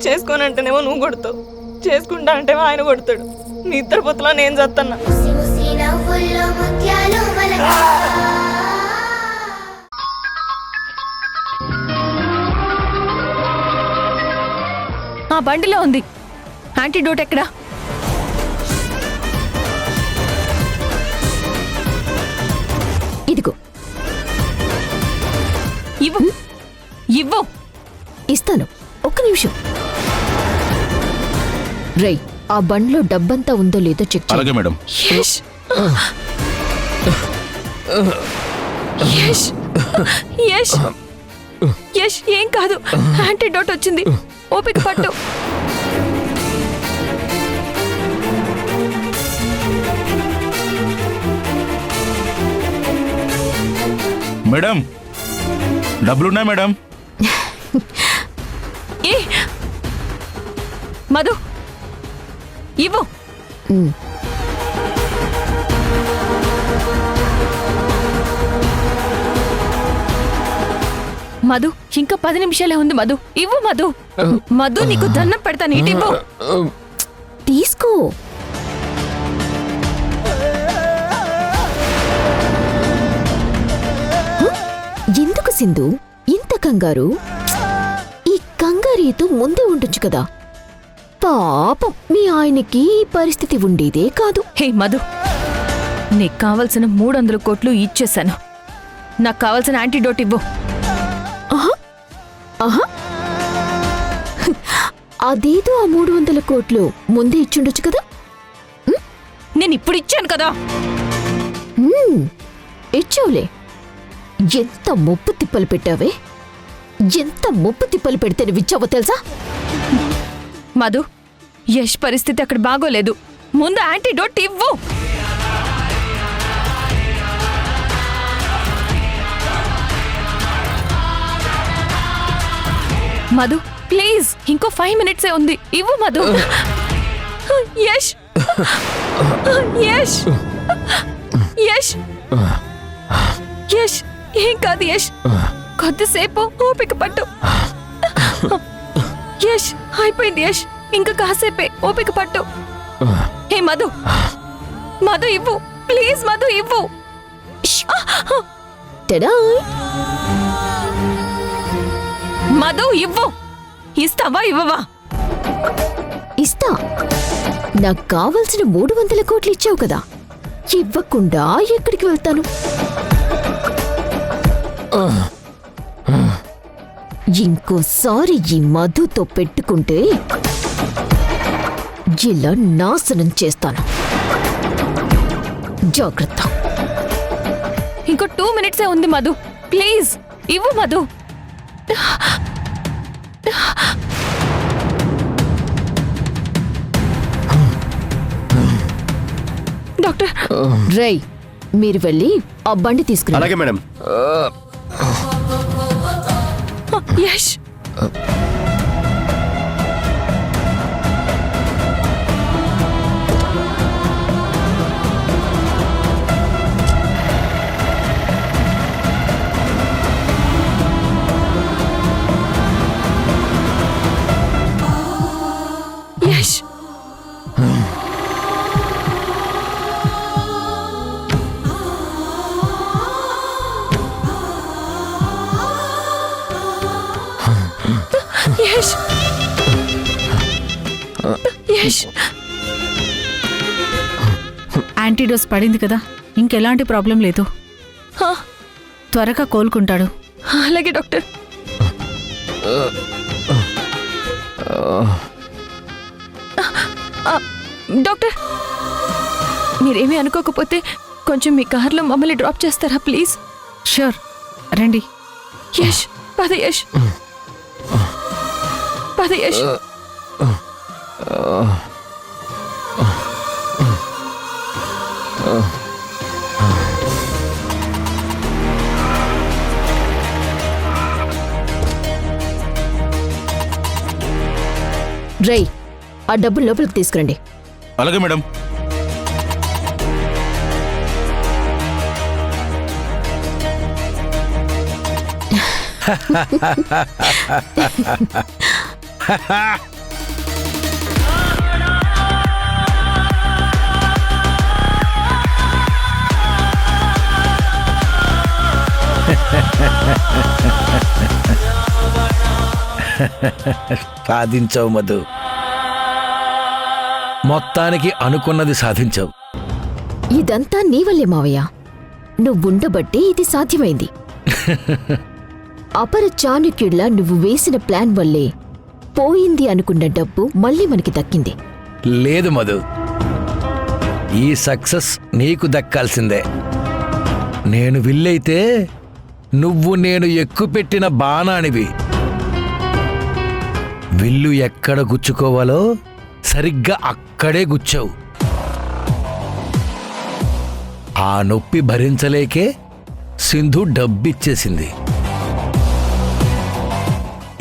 చేసుకోనంటేనేమో నువ్వు కొడతావు, చేసుకుంటా అంటేమో ఆయన కొడతాడు. నీ ఇద్దరు పొత్తులో నేను చత్తన్నా. ఆ బండిలో ఉంది. యాంటీడోట్ ఎక్కడా? ఇదిగో. ఇవ్వు ఇవ్వు. ఇస్తాను, ఒక్క నిమిషం. రై, ఆ బండ్లో డబ్బంతా ఉందో లేదో చెక్ చేయి. అలాగే మేడం. యష్ యష్ యష్ యష్, ఏం కాదు, యాంటీడోట్ వచ్చింది. ఓపిక పట్టు. మేడం, డబ్బులున్నాయి మేడం. ఏ మధు, ఇవ్వు. మధు, ఇంకా 10 నిమిషాలే ఉంది. మధు ఇవ్వు. మధు మధు, నీకు దండం పెడతాను, ఇటు ఇవ్వు. తీసుకో. ఎందుకు సింధు ఇంత కంగారు? ఈ కంగారీతో ముందే ఉండొచ్చు కదా. పాపం మీ ఆయనకి ఈ పరిస్థితి ఉండేదే కాదు. హే మధు, నీకు కావలసిన 300 కోట్లు ఇచ్చేశాను. నాకు కావలసిన యాంటీడోట్ ఇవ్వు. ఆహా ఆహా, అదేదో ఆ 300 కోట్లు ముందే ఇచ్చుండొచ్చు కదా. నేను ఇప్పుడు ఇచ్చాను కదా. ఇచ్చావులే. ఎంత ముప్పు తిప్పలు పెట్టావే. ఎంత ముప్పు తిప్పలు పెడితే నువ్విచ్చావో తెలుసా? మధు, యష్ పరిస్థితి అక్కడ బాగోలేదు. ముందు యాంటీడోట్ ఇవ్వు. మధు ప్లీజ్, ఇంకో 5 మినిట్సే ఉంది. ఇవ్వు మధు. యష్ యష్ యష్ యష్, ఏం కాదు యష్, కొద్దిసేపు ఓపిక పట్టు. యష్ అయిపోయింది. యష్ ఇంకా కాసేపే, ఓపిక పట్టు. హే మధు, మధు ఇవ్వు ప్లీజ్. మధు ఇవ్వు. మధు ఇవ్వు. ఇస్తావా ఇవ్వవా? ఇస్తా. నాకు కావలసిన 300 కోట్లు ఇచ్చావు కదా, ఇవ్వకుండా ఎక్కడికి వెళ్తాను? ఇంకోసారి ఈ మధుతో పెట్టుకుంటే ఇలా నాశనం చేస్తాను. జాగ్రత్త. ఇంకో 2 మినిట్సే ఉంది మధు, ప్లీజ్ ఇవ్వు మధు. డాక్టర్. రై, మీరు వెళ్ళి ఆ బండి తీసుకుని. అలాగే మేడం. యష్ యష్ యష్ యష్. యాంటీడోస్ పడింది కదా, ఇంకెలాంటి ప్రాబ్లం లేదు. త్వరగా కోలుకుంటాడు. అలాగే డాక్టర్. డాక్టర్, మీరేమీ అనుకోకపోతే కొంచెం మీ కార్లో మమ్మల్ని డ్రాప్ చేస్తారా ప్లీజ్? షూర్, రండి. యష్ పద. యష్ పద. యష్ రై, ఆ డబ్బులు లోపలికి తీసుకురండి. అలాగే మేడం. సాధించావు మధు, మొత్తానికి అనుకున్నది సాధించావు. ఇదంతా నీ వల్లే మావయ్య. నువ్వుండబట్టే ఇది సాధ్యమైంది. అపర చాణక్యుడిలా నువ్వు వేసిన ప్లాన్ వల్లే పోయింది అనుకున్న డబ్బు మళ్ళీ మనకి దక్కింది. లేదు మధు, ఈ సక్సెస్ నీకు దక్కాల్సిందే. నేను విల్లైతే నువ్వు నేను ఎక్కుపెట్టిన బాణానివి. విల్లు ఎక్కడ గుచ్చుకోవాలో సరిగ్గా అక్కడే గుచ్చావు. ఆ నొప్పి భరించలేకే సింధు డబ్బిచ్చేసింది.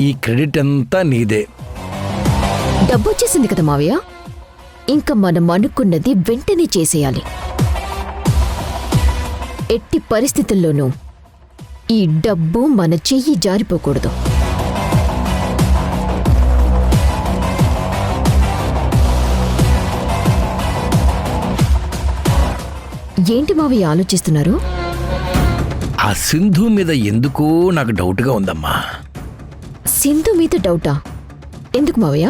ఈ క్రెడిట్ అంతా నీదే. డబ్బొచ్చేసింది కదా మావయ్య, ఇంకా మనం అనుకున్నది వెంటనే చేసేయాలి. ఎట్టి పరిస్థితుల్లోనూ ఈ డబ్బు మన చెయ్యి జారిపోకూడదు. ఏంటి మావయ్య ఆలోచిస్తున్నారు? ఆ సింధు మీద ఎందుకో నాకు డౌట్గా ఉందమ్మా. సింధు మీద డౌటా? ఎందుకు మావయ్య?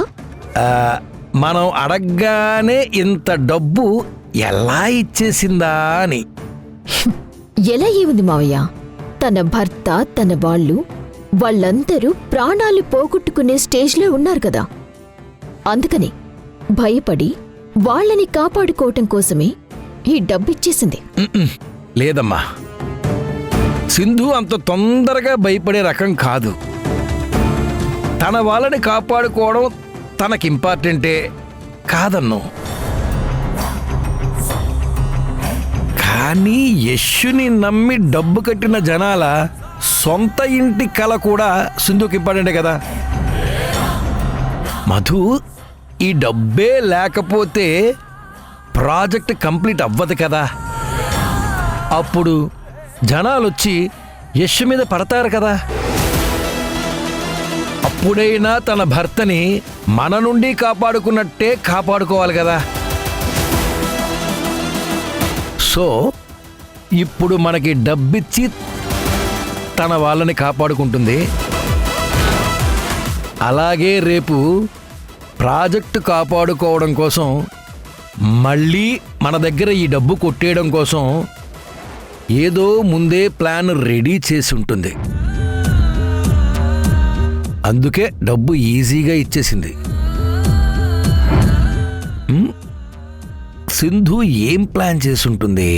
మనం అడగ్గానే ఇంత డబ్బు ఎలా ఇచ్చేసిందా అని. ఎలా ఏముంది మావయ్య? తన భర్త, తన వాళ్ళందరూ ప్రాణాలు పోగొట్టుకునే స్టేజ్లో ఉన్నారు కదా. అందుకని భయపడి వాళ్ళని కాపాడుకోవటం కోసమే ఈ డబ్బిచ్చేసింది. లేదమ్మా, సింధు అంత తొందరగా భయపడే రకం కాదు. తన వాళ్ళని కాపాడుకోవడం తనకింపార్టెంటే కాదన్ను. కానీ యశ్ని నమ్మి డబ్బు కట్టిన జనాల సొంత ఇంటి కల కూడా సింధుకి ఇంపార్టెంటే కదా. మధు, ఈ డబ్బే లేకపోతే ప్రాజెక్ట్ కంప్లీట్ అవ్వదు కదా. అప్పుడు జనాలొచ్చి యశ్ మీద పడతారు కదా. అప్పుడైనా తన భర్తని మన నుండి కాపాడుకున్నట్టే కాపాడుకోవాలి కదా. సో ఇప్పుడు మనకి డబ్బిచ్చి తన వాళ్ళని కాపాడుకుంటుంది. అలాగే రేపు ప్రాజెక్టు కాపాడుకోవడం కోసం మళ్ళీ మన దగ్గర ఈ డబ్బు కొట్టేయడం కోసం ఏదో ముందే ప్లాన్ రెడీ చేసి ఉంటుంది. అందుకే డబ్బు ఈజీగా ఇచ్చేసింది. సింధు ఏం ప్లాన్ చేసి ఉంటుంది?